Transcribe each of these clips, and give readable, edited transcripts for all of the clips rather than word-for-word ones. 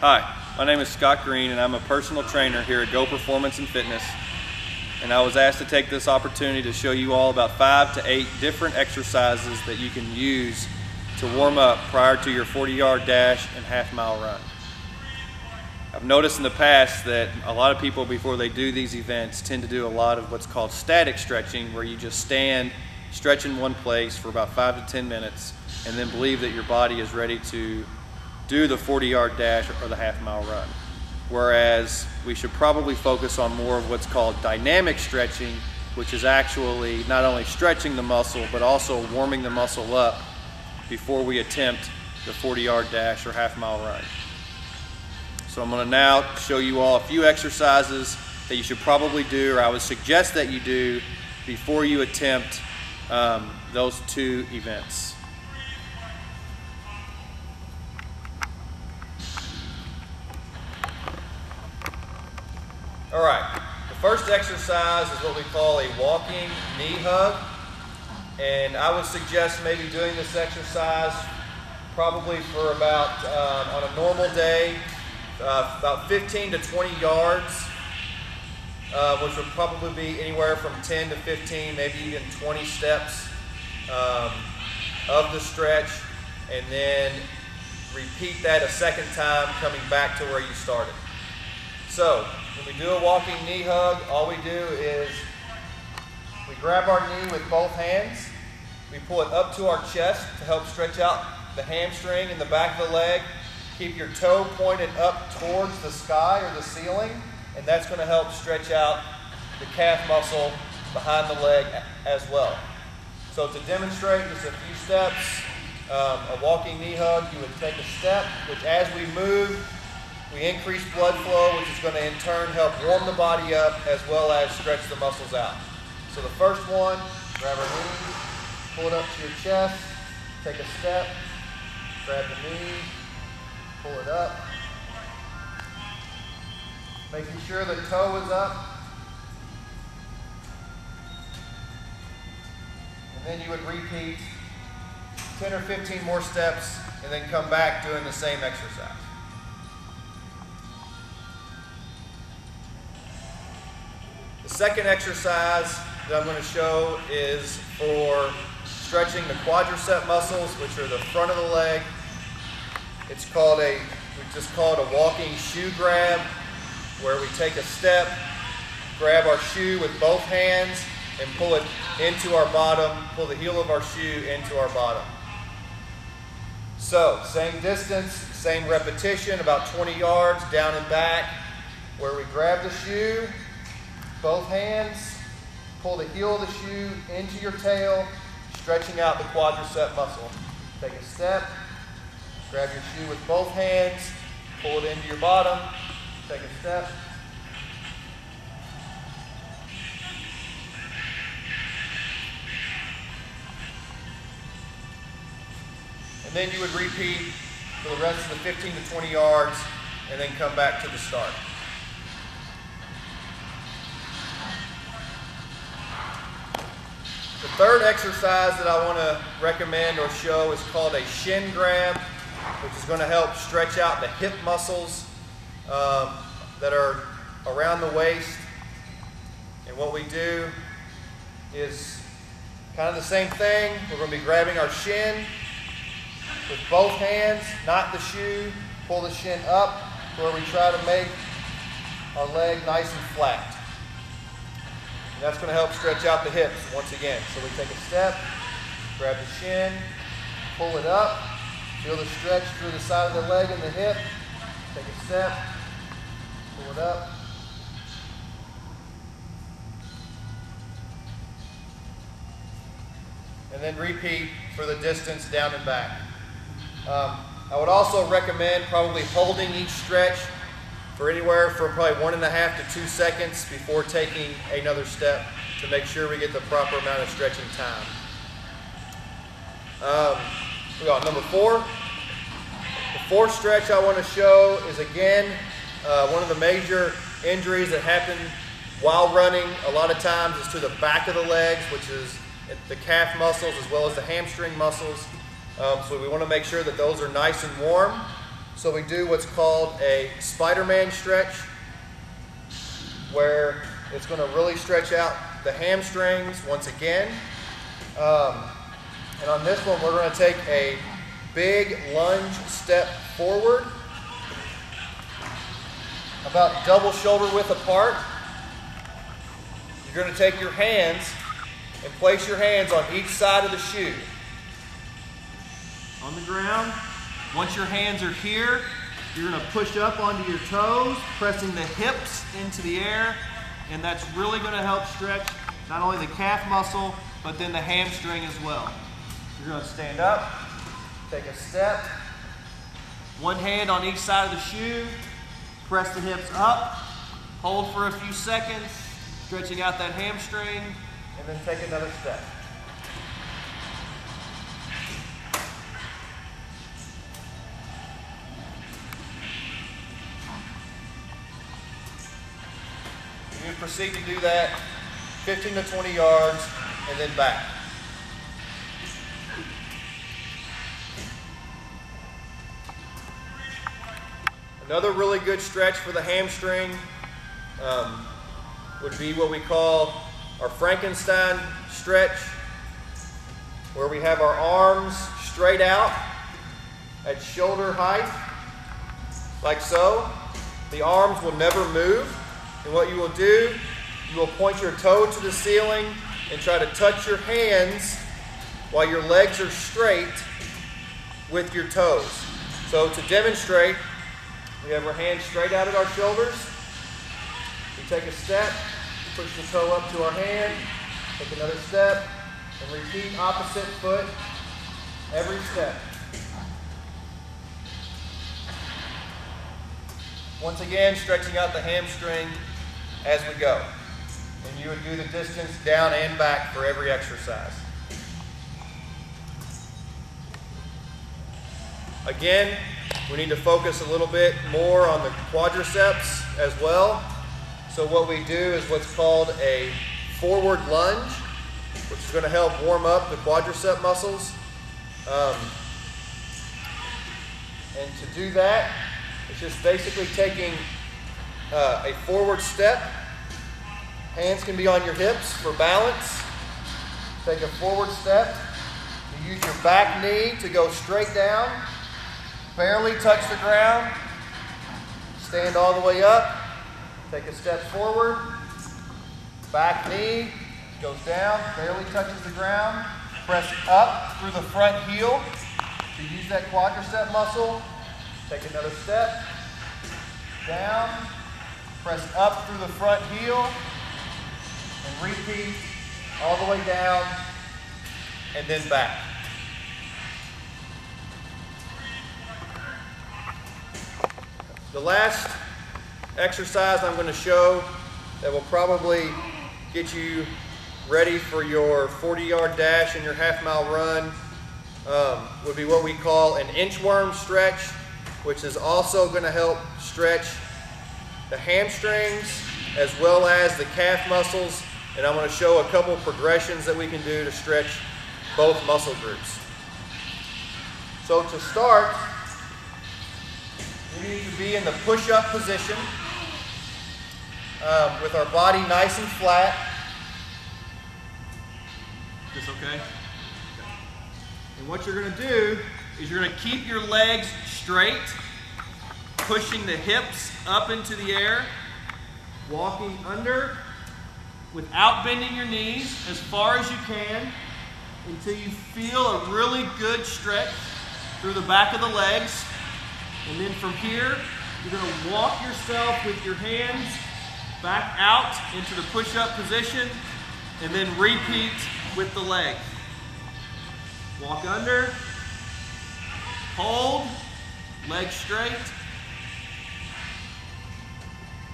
Hi, my name is Scott Green and I'm a personal trainer here at Go Performance and Fitness, and I was asked to take this opportunity to show you all about 5 to 8 different exercises that you can use to warm up prior to your 40-yard dash and half-mile run. I've noticed in the past that a lot of people before they do these events tend to do a lot of what's called static stretching, where you just stand, stretch in one place for about 5 to 10 minutes and then believe that your body is ready to do the 40-yard dash or the half-mile run. Whereas we should probably focus on more of what's called dynamic stretching, which is actually not only stretching the muscle but also warming the muscle up before we attempt the 40-yard dash or half-mile run. So I'm going to now show you all a few exercises that you should probably do, or I would suggest that you do before you attempt those two events. All right, the first exercise is what we call a walking knee hug, and I would suggest maybe doing this exercise probably for about, on a normal day, about 15 to 20 yards, which would probably be anywhere from 10 to 15, maybe even 20 steps of the stretch, and then repeat that a second time coming back to where you started. So when we do a walking knee hug, all we do is we grab our knee with both hands, we pull it up to our chest to help stretch out the hamstring in the back of the leg. Keep your toe pointed up towards the sky or the ceiling, and that's going to help stretch out the calf muscle behind the leg as well. So to demonstrate just a few steps, a walking knee hug, you would take a step, which as we move, we increase blood flow, which is going to in turn help warm the body up as well as stretch the muscles out. So the first one, grab our knee, pull it up to your chest, take a step, grab the knee, pull it up, making sure the toe is up, and then you would repeat 10 or 15 more steps and then come back doing the same exercise. The second exercise that I'm going to show is for stretching the quadricep muscles, which are the front of the leg. It's called we just call it a walking shoe grab, where we take a step, grab our shoe with both hands, and pull it into our bottom, pull the heel of our shoe into our bottom. So, same distance, same repetition, about 20 yards, down and back, where we grab the shoe, both hands, pull the heel of the shoe into your tail, stretching out the quadricep muscle. Take a step, grab your shoe with both hands, pull it into your bottom, take a step. And then you would repeat for the rest of the 15 to 20 yards and then come back to the start. The third exercise that I want to recommend or show is called a shin grab, which is going to help stretch out the hip muscles that are around the waist. And what we do is kind of the same thing. We're going to be grabbing our shin with both hands, not the shoe. Pull the shin up to where we try to make our leg nice and flat. And that's going to help stretch out the hips once again. So we take a step, grab the shin, pull it up, feel the stretch through the side of the leg and the hip. Take a step, pull it up. And then repeat for the distance down and back. I would also recommend probably holding each stretch for anywhere from probably 1.5 to 2 seconds before taking another step to make sure we get the proper amount of stretching time. We got number 4. The fourth stretch I want to show is again one of the major injuries that happen while running. A lot of times is to the back of the legs, which is the calf muscles as well as the hamstring muscles. So we want to make sure that those are nice and warm. So we do what's called a Spider-Man stretch, where it's going to really stretch out the hamstrings once again. And on this one, we're going to take a big lunge step forward, about double shoulder width apart. You're going to take your hands and place your hands on each side of the shoe. On the ground, once your hands are here, you're going to push up onto your toes, pressing the hips into the air, and that's really going to help stretch not only the calf muscle, but then the hamstring as well. You're going to stand up, take a step, one hand on each side of the shoe, press the hips up, hold for a few seconds, stretching out that hamstring, and then take another step. You proceed to do that 15 to 20 yards and then back. Another really good stretch for the hamstring would be what we call our Frankenstein stretch, where we have our arms straight out at shoulder height, like so. The arms will never move, and what you will do, you will point your toe to the ceiling and try to touch your hands while your legs are straight with your toes. So to demonstrate, we have our hands straight out at our shoulders. We take a step, push the toe up to our hand, take another step, and repeat opposite foot every step. Once again, stretching out the hamstring as we go. And you would do the distance down and back for every exercise. Again, we need to focus a little bit more on the quadriceps as well. So what we do is what's called a forward lunge, which is going to help warm up the quadricep muscles. And to do that, it's just basically taking a forward step. Hands can be on your hips for balance. Take a forward step. You use your back knee to go straight down. Barely touch the ground. Stand all the way up. Take a step forward. Back knee goes down, barely touches the ground. Press up through the front heel to use that quadricep muscle. Take another step. Down. Press up through the front heel. And repeat all the way down and then back. The last exercise I'm going to show that will probably get you ready for your 40-yard dash and your half-mile run would be what we call an inchworm stretch, which is also going to help stretch the hamstrings as well as the calf muscles. And I'm going to show a couple progressions that we can do to stretch both muscle groups. So to start, we need to be in the push-up position with our body nice and flat. Is this okay? And what you're going to do is you're going to keep your legs straight, pushing the hips up into the air, walking under without bending your knees as far as you can until you feel a really good stretch through the back of the legs. And then from here, you're going to walk yourself with your hands back out into the push-up position and then repeat with the leg. Walk under, hold, legs straight,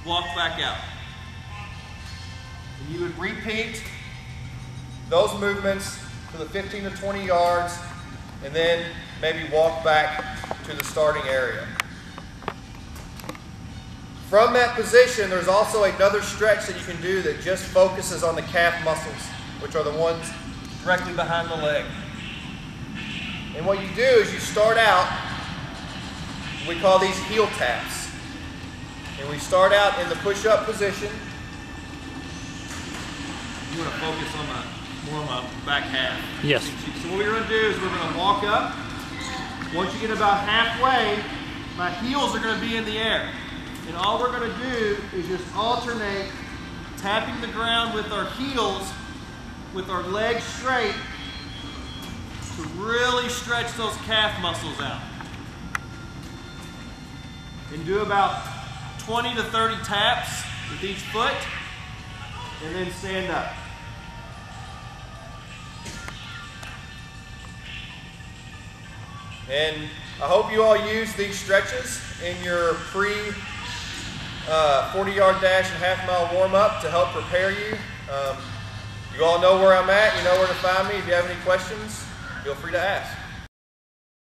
walk back out. And you would repeat those movements for the 15 to 20 yards and then maybe walk back to the starting area. From that position, there's also another stretch that you can do that just focuses on the calf muscles, which are the ones directly behind the leg. And what you do is you start out we call these heel taps. And we start out in the push-up position. You want to focus on more on my back half. Yes. So what we're going to do is we're going to walk up. Once you get about halfway, my heels are going to be in the air. And all we're going to do is just alternate tapping the ground with our heels, with our legs straight, to really stretch those calf muscles out. And do about 20 to 30 taps with each foot, and then stand up. And I hope you all use these stretches in your pre 40-yard dash and half-mile warm-up to help prepare you. You all know where I'm at. You know where to find me. If you have any questions, feel free to ask.